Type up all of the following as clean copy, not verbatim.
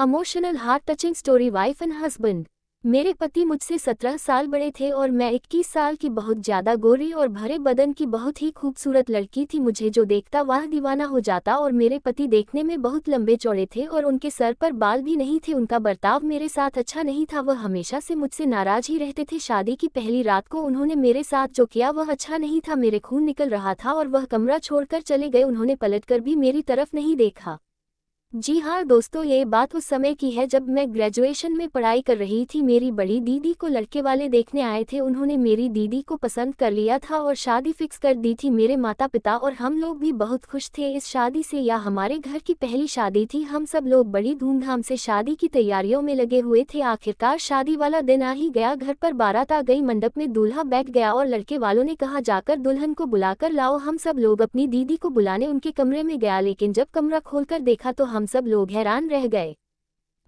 Emotional heart touching story wife and husband. मेरे पति मुझसे 17 साल बड़े थे और मैं 21 साल की बहुत ज्यादा गोरी और भरे बदन की बहुत ही खूबसूरत लड़की थी। मुझे जो देखता वह दीवाना हो जाता। और मेरे पति देखने में बहुत लंबे चौड़े थे और उनके सर पर बाल भी नहीं थे। उनका बर्ताव मेरे साथ अच्छा नहीं था, वह हमेशा से मुझसे नाराज ही रहते थे। शादी की पहली रात को उन्होंने मेरे साथ जो किया वह अच्छा नहीं था। मेरे खून निकल रहा था और वह कमरा छोड़कर चले गए। उन्होंने पलटकर भी मेरी तरफ नहीं देखा। जी हाँ दोस्तों, ये बात उस समय की है जब मैं ग्रेजुएशन में पढ़ाई कर रही थी। मेरी बड़ी दीदी को लड़के वाले देखने आए थे। उन्होंने मेरी दीदी को पसंद कर लिया था और शादी फिक्स कर दी थी। मेरे माता पिता और हम लोग भी बहुत खुश थे इस शादी से। यह हमारे घर की पहली शादी थी। हम सब लोग बड़ी धूमधाम से शादी की तैयारियों में लगे हुए थे। आखिरकार शादी वाला दिन आ ही गया। घर पर बारात आ गई, मंडप में दूल्हा बैठ गया और लड़के वालों ने कहा जाकर दुल्हन को बुलाकर लाओ। हम सब लोग अपनी दीदी को बुलाने उनके कमरे में गया, लेकिन जब कमरा खोलकर देखा तो हम सब लोग हैरान रह गए।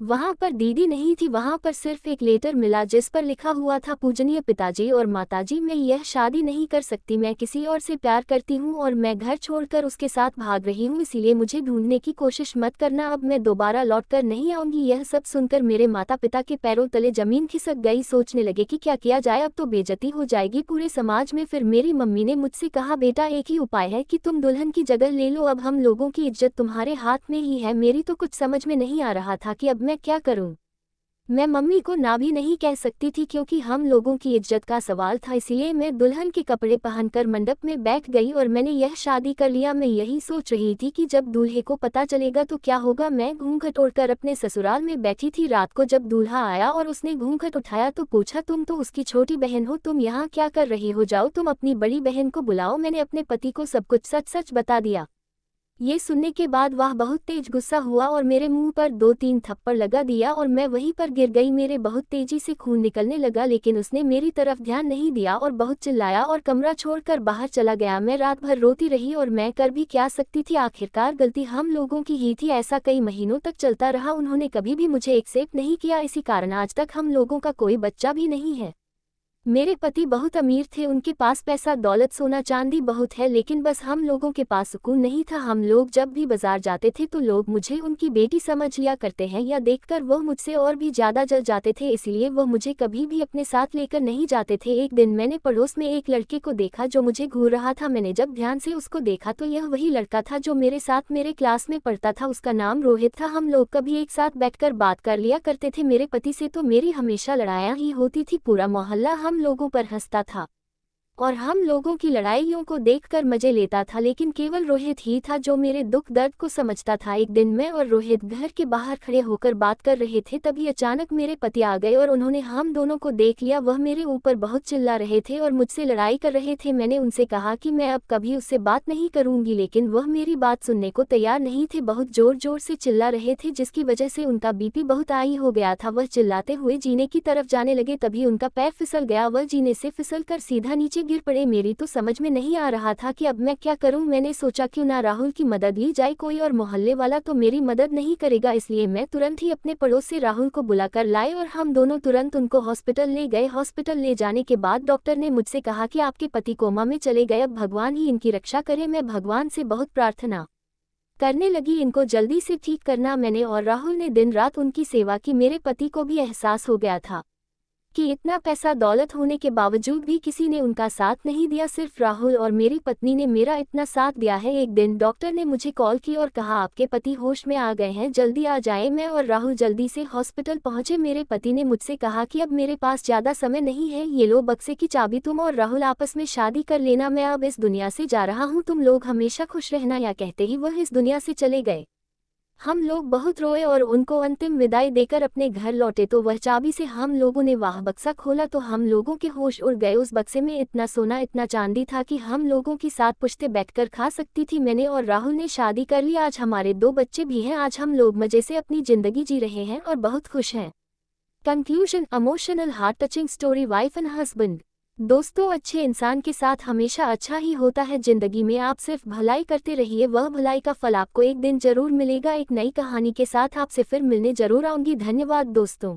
वहां पर दीदी नहीं थी, वहां पर सिर्फ एक लेटर मिला जिस पर लिखा हुआ था, पूजनीय पिताजी और माताजी, मैं यह शादी नहीं कर सकती। मैं किसी और से प्यार करती हूँ और मैं घर छोड़कर उसके साथ भाग रही हूँ, इसीलिए मुझे ढूंढने की कोशिश मत करना। अब मैं दोबारा लौटकर नहीं आऊंगी। यह सब सुनकर मेरे माता पिता के पैरों तले जमीन खिसक गई। सोचने लगे कि क्या किया जाए, अब तो बेइज्जती हो जाएगी पूरे समाज में। फिर मेरी मम्मी ने मुझसे कहा, बेटा एक ही उपाय है कि तुम दुल्हन की जगह ले लो। अब हम लोगों की इज्जत तुम्हारे हाथ में ही है। मेरी तो कुछ समझ में नहीं आ रहा था कि अब मैं क्या करूं। मैं मम्मी को ना भी नहीं कह सकती थी क्योंकि हम लोगों की इज्जत का सवाल था। इसलिए मैं दुल्हन के कपड़े पहनकर मंडप में बैठ गई और मैंने यह शादी कर लिया। मैं यही सोच रही थी कि जब दूल्हे को पता चलेगा तो क्या होगा। मैं घूंघट ओढ़कर अपने ससुराल में बैठी थी। रात को जब दूल्हा आया और उसने घूंघट उठाया तो पूछा, तुम तो उसकी छोटी बहन हो, तुम यहाँ क्या कर रही हो, जाओ तुम अपनी बड़ी बहन को बुलाओ। मैंने अपने पति को सब कुछ सच सच बता दिया। ये सुनने के बाद वह बहुत तेज गुस्सा हुआ और मेरे मुंह पर 2-3 थप्पड़ लगा दिया और मैं वहीं पर गिर गई। मेरे बहुत तेजी से खून निकलने लगा, लेकिन उसने मेरी तरफ ध्यान नहीं दिया और बहुत चिल्लाया और कमरा छोड़कर बाहर चला गया। मैं रात भर रोती रही और मैं कर भी क्या सकती थी। आखिरकार गलती हम लोगों की ही थी। ऐसा कई महीनों तक चलता रहा। उन्होंने कभी भी मुझे एक्सेप्ट नहीं किया। इसी कारण आज तक हम लोगों का कोई बच्चा भी नहीं है। मेरे पति बहुत अमीर थे, उनके पास पैसा दौलत सोना चांदी बहुत है, लेकिन बस हम लोगों के पास सुकून नहीं था। हम लोग जब भी बाजार जाते थे तो लोग मुझे उनकी बेटी समझ लिया करते हैं, या देखकर वो मुझसे और भी ज्यादा जल जाते थे, इसलिए वो मुझे कभी भी अपने साथ लेकर नहीं जाते थे। एक दिन मैंने पड़ोस में एक लड़के को देखा जो मुझे घूर रहा था। मैंने जब ध्यान से उसको देखा तो यह वही लड़का था जो मेरे साथ मेरे क्लास में पढ़ता था। उसका नाम रोहित था। हम लोग कभी एक साथ बैठकर बात कर लिया करते थे। मेरे पति से तो मेरी हमेशा लड़ाइयाँ ही होती थी। पूरा मोहल्ला हम लोगों पर हंसता था और हम लोगों की लड़ाइयों को देखकर मजे लेता था, लेकिन केवल रोहित ही था जो मेरे दुख दर्द को समझता था। एक दिन मैं और रोहित घर के बाहर खड़े होकर बात कर रहे थे, तभी अचानक मेरे पति आ गए और उन्होंने हम दोनों को देख लिया। वह मेरे ऊपर बहुत चिल्ला रहे थे और मुझसे लड़ाई कर रहे थे। मैंने उनसे कहा कि मैं अब कभी उससे बात नहीं करूंगी, लेकिन वह मेरी बात सुनने को तैयार नहीं थे। बहुत जोर जोर से चिल्ला रहे थे जिसकी वजह से उनका बीपी बहुत हाई हो गया था। वह चिल्लाते हुए जीने की तरफ जाने लगे, तभी उनका पैर फिसल गया। वह जीने से फिसल कर सीधा नीचे गिर पड़े। मेरी तो समझ में नहीं आ रहा था कि अब मैं क्या करूं। मैंने सोचा क्यों ना राहुल की मदद ली जाए, कोई और मोहल्ले वाला तो मेरी मदद नहीं करेगा। इसलिए मैं तुरंत ही अपने पड़ोस से राहुल को बुलाकर लाई और हम दोनों तुरंत उनको हॉस्पिटल ले गए। हॉस्पिटल ले जाने के बाद डॉक्टर ने मुझसे कहा कि आपके पति कोमा में चले गए, अब भगवान ही इनकी रक्षा करे। मैं भगवान से बहुत प्रार्थना करने लगी इनको जल्दी से ठीक करना। मैंने और राहुल ने दिन रात उनकी सेवा की। मेरे पति को भी एहसास हो गया था कि इतना पैसा दौलत होने के बावजूद भी किसी ने उनका साथ नहीं दिया, सिर्फ राहुल और मेरी पत्नी ने मेरा इतना साथ दिया है। एक दिन डॉक्टर ने मुझे कॉल की और कहा, आपके पति होश में आ गए हैं, जल्दी आ जाएं। मैं और राहुल जल्दी से हॉस्पिटल पहुंचे। मेरे पति ने मुझसे कहा कि अब मेरे पास ज़्यादा समय नहीं है, ये लो बक्से की चाबी, तुम और राहुल आपस में शादी कर लेना, मैं अब इस दुनिया से जा रहा हूँ, तुम लोग हमेशा खुश रहना। या कहते ही वह इस दुनिया से चले गए। हम लोग बहुत रोए और उनको अंतिम विदाई देकर अपने घर लौटे तो वह चाबी से हम लोगों ने वह बक्सा खोला तो हम लोगों के होश उड़ गए। उस बक्से में इतना सोना इतना चांदी था कि हम लोगों की साथ पुश्ते बैठकर खा सकती थी। मैंने और राहुल ने शादी कर ली, आज हमारे 2 बच्चे भी हैं। आज हम लोग मजे से अपनी जिंदगी जी रहे हैं और बहुत खुश हैं। Conclusion, emotional heart touching story wife and husband. दोस्तों, अच्छे इंसान के साथ हमेशा अच्छा ही होता है। जिंदगी में आप सिर्फ भलाई करते रहिए, वह भलाई का फल आपको एक दिन जरूर मिलेगा। एक नई कहानी के साथ आपसे फिर मिलने जरूर आऊंगी। धन्यवाद दोस्तों।